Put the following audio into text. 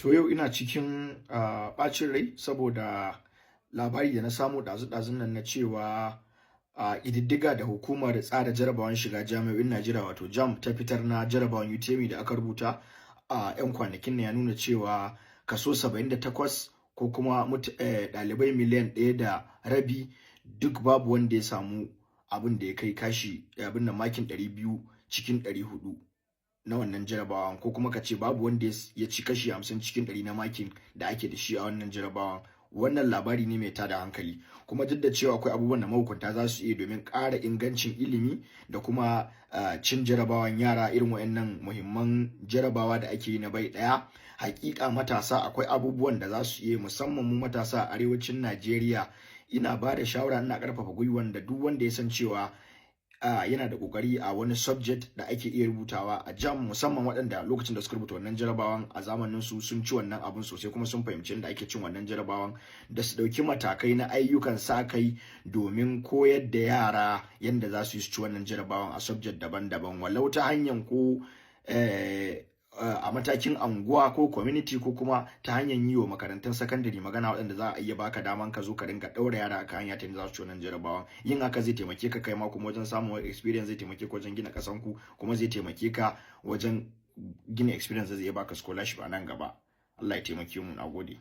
To yau ina cikin ɓacin rai saboda labari da na samu ɗazu-ɗazun nan na cewa ƙididdiga da hukumar tsara jarabawan shiga jami'o'in Najeriya wato JAMB ta fitar na jarabawan UTME da aka rubuta a 'yan kwanakin nan ya nuna cewa kaso 78 ko kuma ɗalibai miliyan 1.5 duk babu wanda ya samu abin da ya kai kashi abin da makin 200 cikin 400 na wannan jarabawan, ko kuma ka ce babu wanda ya ci kashi 50 cikin 100 na makin da ake da shi a wannan jarabawan. Wannan labari ne mai tada hankali, kuma duk da cewa akwai abubuwan da mahukunta za su iya domin ƙara ingancin ilimi da kuma cin jarabawan yara irin wayannan muhimman jarabawa da ake yi na bai ɗaya. Hakika matasa akwai abubuwan da za su iya, musamman mu matasa a arewacin Najeriya. Ina ba da shawara, ina ƙarfafa gwiwan da duk wanda ya san cewa yana da kokari a wani subject da ake iya rubutawa a JAMB, musamman waɗanda lokacin da suka rubuta wannan jarabawan a zamanin su sun ci wannan abun sosai kuma sun fahimci yadda ake cin wannan jarabawan, da su ɗauki matakai na ayyukan sa kai domin koyar da yara yadda za su yi su ci wannan jarabawan a subject daban-daban, walau ta hanyar ko a matakin anguwa ko community, ko kuma ta hanyar yi wa makarantun sakandare magana waɗanda za a iya baka daman ka zo ka dinga ɗaura yara a hanya ta za su ci wannan jarabawan. Yin haka zai taimake ka kai ma kuma wajen samun experience, zai taimake ka wajen gina ƙasan ku, kuma zai taimake ka wajen gina experience zai iya baka scholarship a nan gaba. Allah ya taimake mu, nagode.